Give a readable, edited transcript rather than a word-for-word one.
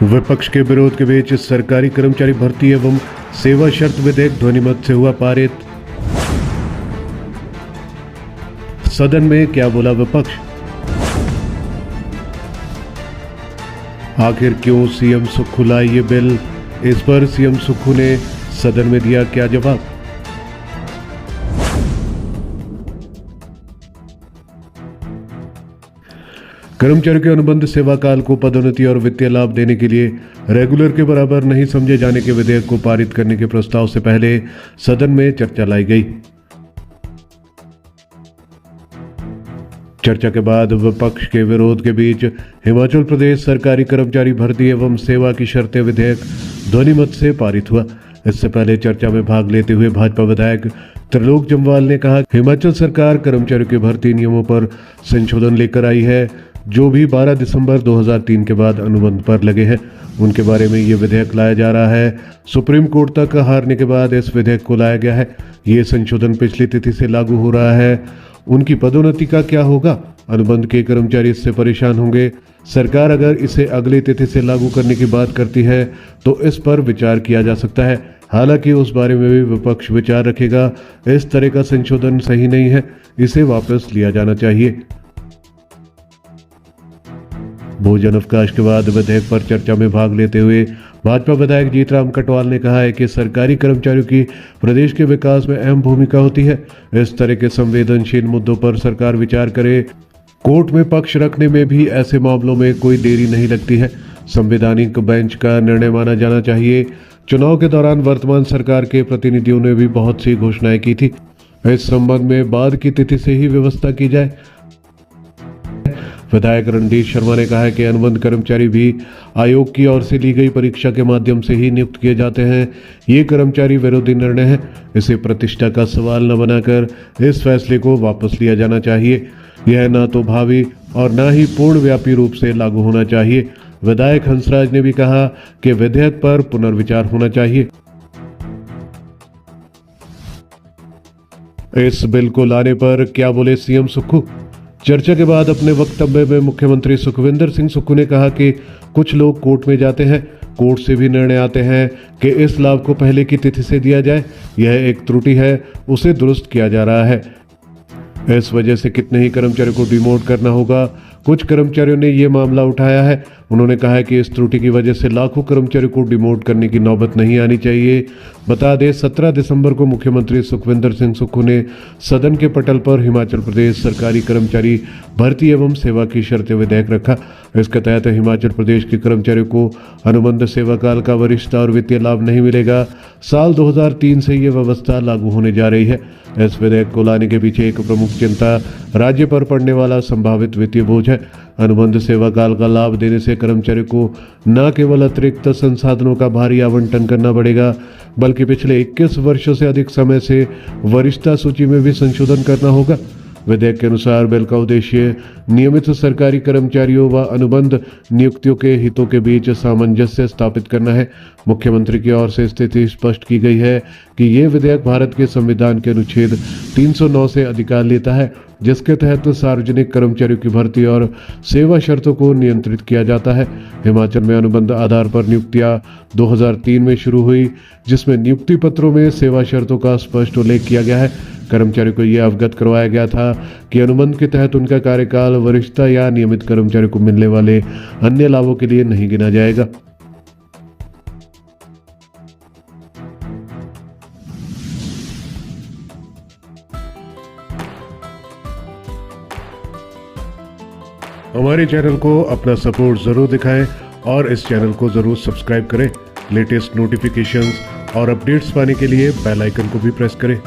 विपक्ष के विरोध के बीच सरकारी कर्मचारी भर्ती एवं सेवा शर्त विधेयक ध्वनिमत से हुआ पारित। सदन में क्या बोला विपक्ष? आखिर क्यों सीएम सुक्खू लाए ये बिल? इस पर सीएम सुक्खू ने सदन में दिया क्या जवाब? कर्मचारियों के अनुबंध सेवा काल को पदोन्नति और वित्तीय लाभ देने के लिए रेगुलर के बराबर नहीं समझे जाने के विधेयक को पारित करने के प्रस्ताव से पहले सदन में चर्चा लाई गई। चर्चा के बाद विपक्ष के विरोध के बीच हिमाचल प्रदेश सरकारी कर्मचारी भर्ती एवं सेवा की शर्तें विधेयक ध्वनिमत से पारित हुआ। इससे पहले चर्चा में भाग लेते हुए भाजपा विधायक त्रिलोक जम्वाल ने कहा, हिमाचल सरकार कर्मचारियों के भर्ती नियमों पर संशोधन लेकर आई है, जो भी 12 दिसंबर 2003 के बाद अनुबंध पर लगे हैं उनके बारे में ये विधेयक लाया जा रहा है। सुप्रीम कोर्ट तक हारने के बाद इस विधेयक को लाया गया है। ये संशोधन पिछली तिथि से लागू हो रहा है। उनकी पदोन्नति का क्या होगा? अनुबंध के कर्मचारी इससे परेशान होंगे। सरकार अगर इसे अगली तिथि से लागू करने की बात करती है तो इस पर विचार किया जा सकता है। हालांकि उस बारे में भी विपक्ष विचार रखेगा। इस तरह का संशोधन सही नहीं है, इसे वापस लिया जाना चाहिए। भोजन अवकाश के बाद विधेयक पर चर्चा में भाग लेते हुए भाजपा विधायक जीतराम कटवाल ने कहा है कि सरकारी कर्मचारियों की प्रदेश के विकास में अहम भूमिका होती है। इस तरह के संवेदनशील मुद्दों पर सरकार विचार करे। कोर्ट में पक्ष रखने में भी ऐसे मामलों में कोई देरी नहीं लगती है। संवैधानिक बेंच का निर्णय माना जाना चाहिए। चुनाव के दौरान वर्तमान सरकार के प्रतिनिधियों ने भी बहुत सी घोषणाएं की थी। इस संबंध में बाद की तिथि से ही व्यवस्था की जाए। विधायक रणधीर शर्मा ने कहा है कि अनुबंध कर्मचारी भी आयोग की ओर से ली गई परीक्षा के माध्यम से ही नियुक्त किए जाते हैं। ये कर्मचारी विरोधी निर्णय है। इसे प्रतिष्ठा का सवाल न बनाकर इस फैसले को वापस लिया जाना चाहिए। यह न तो भावी और न ही पूर्णव्यापी रूप से लागू होना चाहिए। विधायक हंसराज ने भी कहा कि विधेयक पर पुनर्विचार होना चाहिए। इस बिल को लाने पर क्या बोले सीएम सुक्खू? चर्चा के बाद अपने वक्तव्य में मुख्यमंत्री सुखविंदर सिंह सुक्खू ने कहा कि कुछ लोग कोर्ट में जाते हैं, कोर्ट से भी निर्णय आते हैं कि इस लाभ को पहले की तिथि से दिया जाए। यह एक त्रुटि है, उसे दुरुस्त किया जा रहा है। इस वजह से कितने ही कर्मचारियों को डिमोट करना होगा। कुछ कर्मचारियों ने यह मामला उठाया है। उन्होंने कहा है कि इस त्रुटि की वजह से लाखों कर्मचारियों को डिमोट करने की नौबत नहीं आनी चाहिए। बता दें, 17 दिसंबर को मुख्यमंत्री सुखविंदर सिंह सुक्खू ने सदन के पटल पर हिमाचल प्रदेश सरकारी कर्मचारी भर्ती एवं सेवा की शर्तें विधेयक रखा। इसके तहत हिमाचल प्रदेश के कर्मचारियों को अनुबंध सेवा काल का वरिष्ठता और वित्तीय लाभ नहीं मिलेगा। साल 2003 से यह व्यवस्था लागू होने जा रही है। इस विधेयक को लाने के पीछे एक प्रमुख चिंता राज्य पर पड़ने वाला संभावित वित्तीय बोझ है। अनुबंध सेवा काल का लाभ देने से कर्मचारियों को न केवल अतिरिक्त संसाधनों का भारी आवंटन करना पड़ेगा, बल्कि पिछले 21 वर्षों से अधिक समय से वरिष्ठता सूची में भी संशोधन करना होगा। विधेयक के अनुसार बिल का उद्देश्य नियमित सरकारी कर्मचारियों व अनुबंध नियुक्तियों के हितों के बीच सामंजस्य स्थापित करना है। मुख्यमंत्री की ओर से स्थिति स्पष्ट की गई है कि ये विधेयक भारत के संविधान के अनुच्छेद 309 से अधिकार लेता है, जिसके तहत सार्वजनिक कर्मचारियों की भर्ती और सेवा शर्तों को नियंत्रित किया जाता है। हिमाचल में अनुबंध आधार पर नियुक्तियां 2003 में शुरू हुई, जिसमें नियुक्ति पत्रों में सेवा शर्तों का स्पष्ट उल्लेख किया गया है। कर्मचारियों को यह अवगत करवाया गया था कि अनुबंध के तहत उनका कार्यकाल वरिष्ठता या नियमित कर्मचारियों को मिलने वाले अन्य लाभों के लिए नहीं गिना जाएगा। हमारे चैनल को अपना सपोर्ट जरूर दिखाएं और इस चैनल को जरूर सब्सक्राइब करें। लेटेस्ट नोटिफिकेशंस और अपडेट्स पाने के लिए बेल आइकन को भी प्रेस करें।